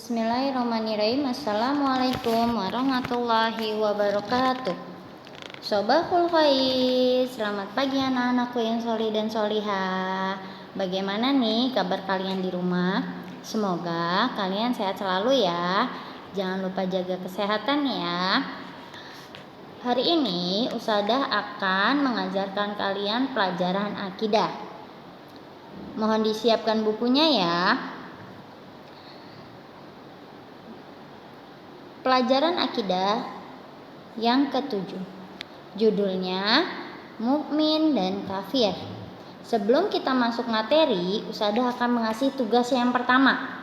Bismillahirrahmanirrahim. Assalamualaikum warahmatullahi wabarakatuh. Sobahul khair. Selamat pagi anak-anakku yang solih dan solihah. Bagaimana nih kabar kalian di rumah? Semoga kalian sehat selalu ya. Jangan lupa jaga kesehatan ya. Hari ini Ustadzah akan mengajarkan kalian pelajaran akidah. Mohon disiapkan bukunya ya. Pelajaran akidah yang ke-7. Judulnya Mukmin dan Kafir. Sebelum kita masuk materi, Ustadzah akan mengasih tugas yang pertama,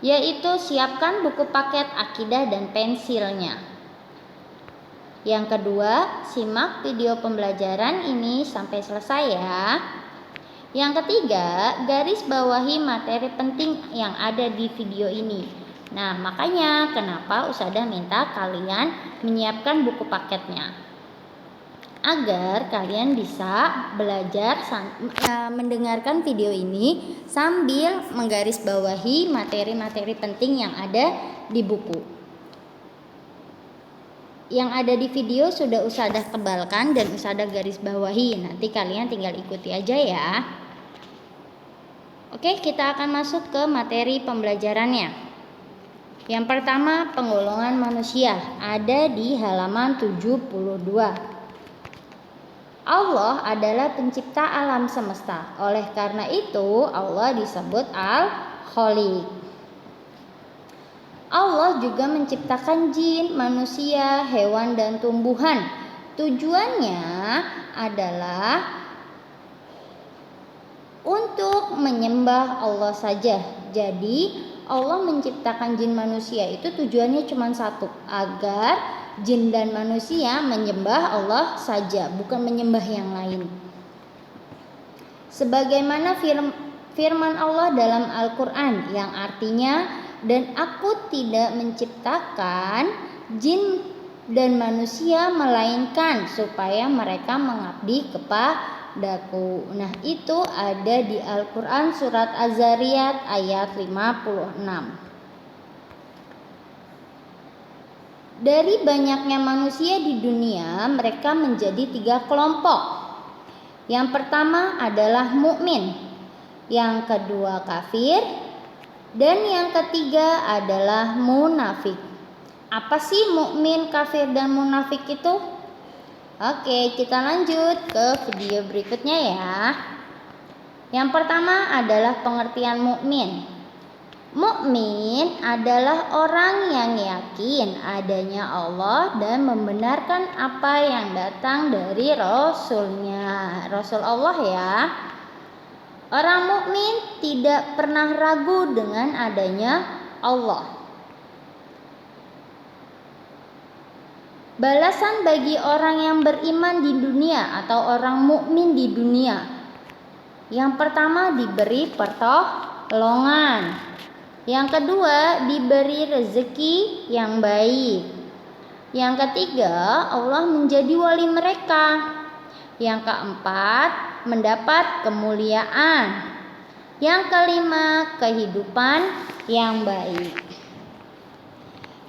yaitu siapkan buku paket akidah dan pensilnya. Yang kedua, simak video pembelajaran ini sampai selesai ya. Yang ketiga, garis bawahi materi penting yang ada di video ini. Nah, makanya kenapa Ustadzah minta kalian menyiapkan buku paketnya, agar kalian bisa belajar mendengarkan video ini sambil menggarisbawahi materi-materi penting yang ada di buku. Yang ada di video sudah Ustadzah tebalkan dan Ustadzah garis bawahi. Nanti kalian tinggal ikuti aja ya. Oke, kita akan masuk ke materi pembelajarannya. Yang pertama, penggolongan manusia, ada di halaman 72. Allah adalah pencipta alam semesta. Oleh karena itu, Allah disebut Al-Khaliq. Allah juga menciptakan jin, manusia, hewan, dan tumbuhan. Tujuannya adalah untuk menyembah Allah saja. Jadi Allah menciptakan jin manusia itu tujuannya cuma satu, agar jin dan manusia menyembah Allah saja, bukan menyembah yang lain. Sebagaimana firman Allah dalam Al-Quran yang artinya, dan aku tidak menciptakan jin dan manusia melainkan supaya mereka mengabdi kepadaku. Nah, itu ada di Al-Quran surat Az-Zariyat ayat 56. Dari banyaknya manusia di dunia, mereka menjadi 3 kelompok. Yang pertama adalah mukmin, yang kedua kafir, dan yang ketiga adalah munafik. Apa sih mukmin, kafir, dan munafik itu? Oke, kita lanjut ke video berikutnya ya. Yang pertama adalah pengertian mukmin. Mukmin adalah orang yang yakin adanya Allah dan membenarkan apa yang datang dari Rasulnya, Rasul Allah ya. Orang mukmin tidak pernah ragu dengan adanya Allah. Balasan bagi orang yang beriman di dunia atau orang mukmin di dunia. Yang pertama diberi pertolongan. Yang kedua diberi rezeki yang baik. Yang ketiga Allah menjadi wali mereka. Yang keempat mendapat kemuliaan. Yang kelima kehidupan yang baik.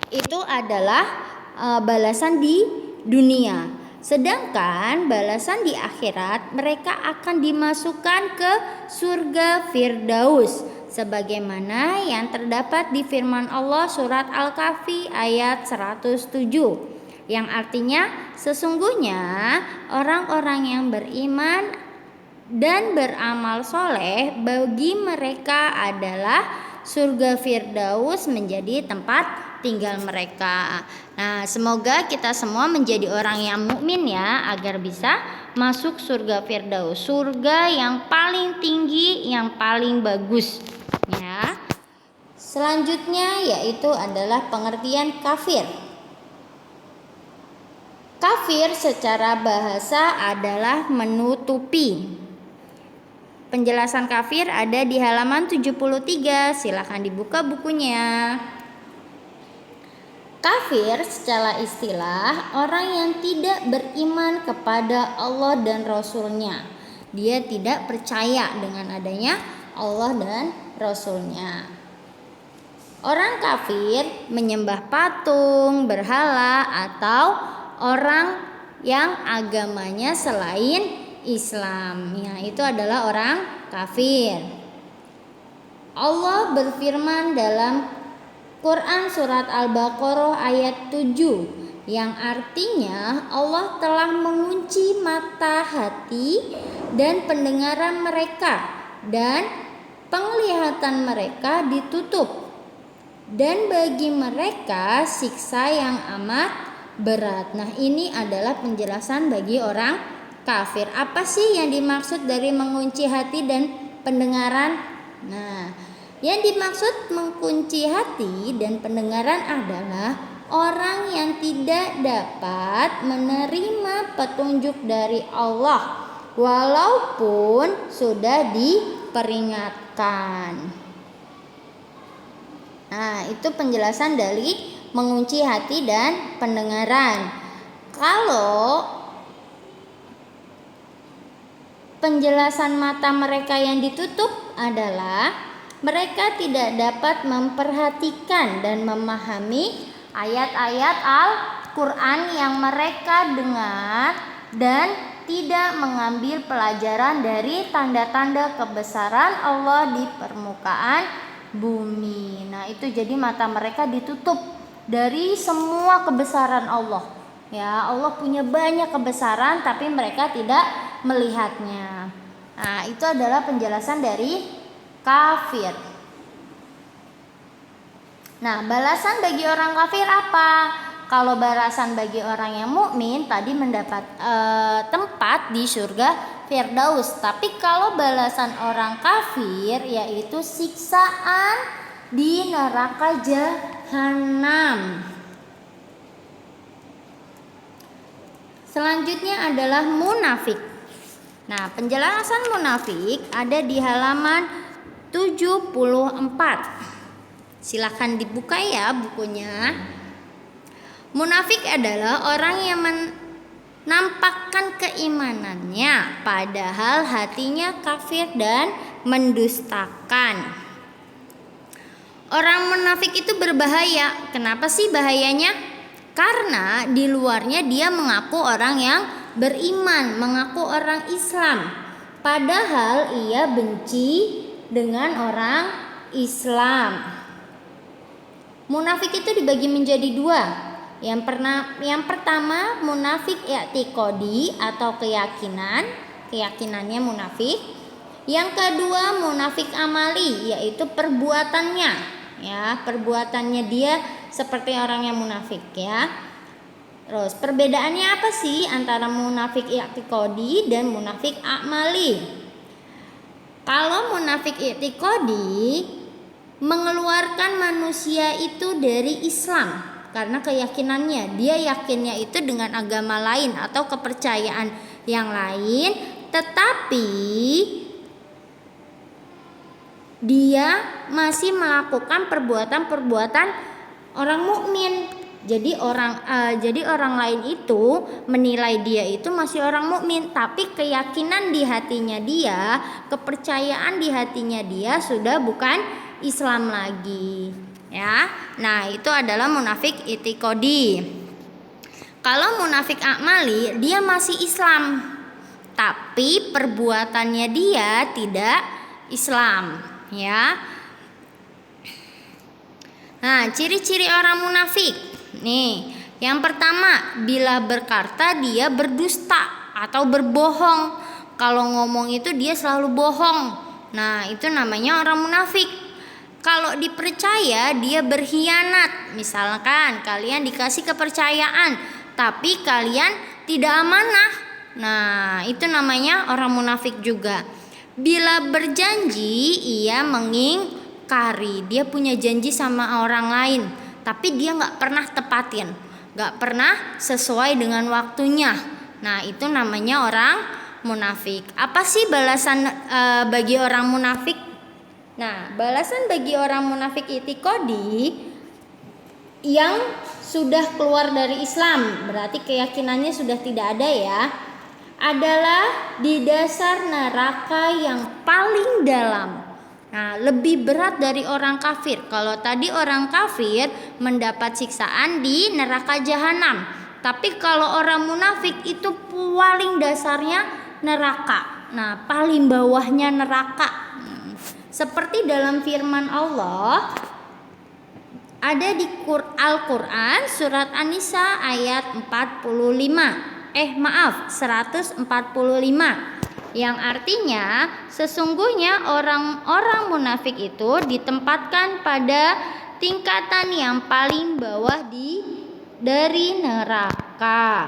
Itu adalah balasan di dunia. Sedangkan balasan di akhirat, mereka akan dimasukkan ke surga Firdaus, sebagaimana yang terdapat di firman Allah surat Al-Kahfi ayat 107, yang artinya sesungguhnya orang-orang yang beriman dan beramal soleh, bagi mereka adalah surga Firdaus menjadi tempat tinggal mereka. Nah, semoga kita semua menjadi orang yang mukmin ya, agar bisa masuk surga Firdaus, surga yang paling tinggi, yang paling bagus ya. Selanjutnya yaitu adalah pengertian kafir. Kafir secara bahasa adalah menutupi. Penjelasan kafir ada di halaman 73, silakan dibuka bukunya. Kafir secara istilah orang yang tidak beriman kepada Allah dan Rasulnya. Dia tidak percaya dengan adanya Allah dan Rasulnya. Orang kafir menyembah patung, berhala, atau orang yang agamanya selain Islam. Ya, itu adalah orang kafir. Allah berfirman dalam Quran surat Al-Baqarah ayat 7 yang artinya Allah telah mengunci mata hati dan pendengaran mereka dan penglihatan mereka ditutup. Dan bagi mereka siksa yang amat berat. Nah, ini adalah penjelasan bagi orang kafir. Apa sih yang dimaksud dari mengunci hati dan pendengaran? Nah, yang dimaksud mengunci hati dan pendengaran adalah orang yang tidak dapat menerima petunjuk dari Allah walaupun sudah diperingatkan. Nah, itu penjelasan dari mengunci hati dan pendengaran. Kalau penjelasan mata mereka yang ditutup adalah mereka tidak dapat memperhatikan dan memahami ayat-ayat Al-Quran yang mereka dengar dan tidak mengambil pelajaran dari tanda-tanda kebesaran Allah di permukaan bumi. Nah, itu jadi mata mereka ditutup dari semua kebesaran Allah. Ya, Allah punya banyak kebesaran tapi mereka tidak melihatnya. Nah, itu adalah penjelasan dari kafir. Nah, balasan bagi orang kafir apa? Kalau balasan bagi orang yang mukmin tadi mendapat tempat di surga Firdaus. Tapi kalau balasan orang kafir yaitu siksaan di neraka Jahanam. Selanjutnya adalah munafik. Nah, penjelasan munafik ada di halaman 74. Silakan dibuka ya bukunya. Munafik adalah orang yang menampakkan keimanannya padahal hatinya kafir dan mendustakan. Orang munafik itu berbahaya. Kenapa sih bahayanya? Karena di luarnya dia mengaku orang yang beriman, mengaku orang Islam, padahal ia benci dengan orang Islam. Munafik itu dibagi menjadi dua. Yang pertama munafik i'tiqadi atau keyakinannya munafik. Yang kedua munafik amali, yaitu perbuatannya. Ya, perbuatannya dia seperti orang yang munafik ya. Terus perbedaannya apa sih antara munafik i'tiqadi dan munafik amali? Kalau munafik i'tiqadi mengeluarkan manusia itu dari Islam karena keyakinannya, dia yakinnya itu dengan agama lain atau kepercayaan yang lain, tetapi dia masih melakukan perbuatan-perbuatan orang mukmin. Jadi orang lain itu menilai dia itu masih orang mukmin, tapi keyakinan di hatinya dia, kepercayaan di hatinya dia sudah bukan Islam lagi. Ya, nah itu adalah munafik i'tiqadi. Kalau munafik amali, dia masih Islam, tapi perbuatannya dia tidak Islam, ya. Nah, ciri-ciri orang munafik. Nih, yang pertama, bila berkata dia berdusta atau berbohong. Kalau ngomong itu dia selalu bohong. Nah, itu namanya orang munafik. Kalau dipercaya dia berkhianat. Misalkan kalian dikasih kepercayaan tapi kalian tidak amanah. Nah, itu namanya orang munafik juga. Bila berjanji ia mengingkari. Dia punya janji sama orang lain tapi dia gak pernah tepatin, gak pernah sesuai dengan waktunya. Nah, itu namanya orang munafik. Apa sih balasan bagi orang munafik? Nah, balasan bagi orang munafik i'tiqadi yang sudah keluar dari Islam, berarti keyakinannya sudah tidak ada ya, adalah di dasar neraka yang paling dalam. Nah, lebih berat dari orang kafir. Kalau tadi orang kafir mendapat siksaan di neraka jahanam, tapi kalau orang munafik itu paling dasarnya neraka. Nah, paling bawahnya neraka. Seperti dalam firman Allah ada di Al-Qur'an surat An-Nisa ayat 145, yang artinya sesungguhnya orang-orang munafik itu ditempatkan pada tingkatan yang paling bawah dari neraka.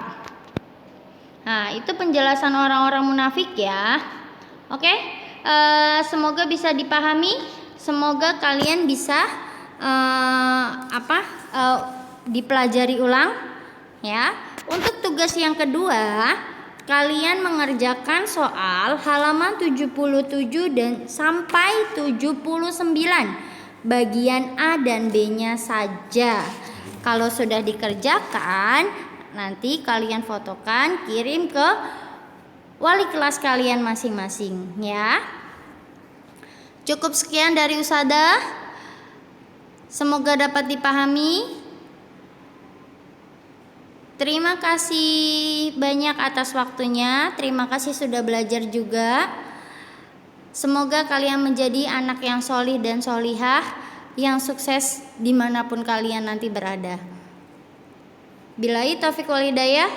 Nah, itu penjelasan orang-orang munafik ya. Oke, semoga bisa dipahami. Semoga kalian bisa dipelajari ulang ya. Untuk tugas yang kedua, kalian mengerjakan soal halaman 77 dan sampai 79, bagian A dan B-nya saja. Kalau sudah dikerjakan, nanti kalian fotokan, kirim ke wali kelas kalian masing-masing ya. Cukup sekian dari Ustadzah. Semoga dapat dipahami. Terima kasih banyak atas waktunya. Terima kasih sudah belajar juga. Semoga kalian menjadi anak yang solih dan solihah, yang sukses dimanapun kalian nanti berada. Billahi taufiq wal hidayah.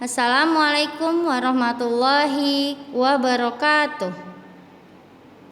Assalamualaikum warahmatullahi wabarakatuh.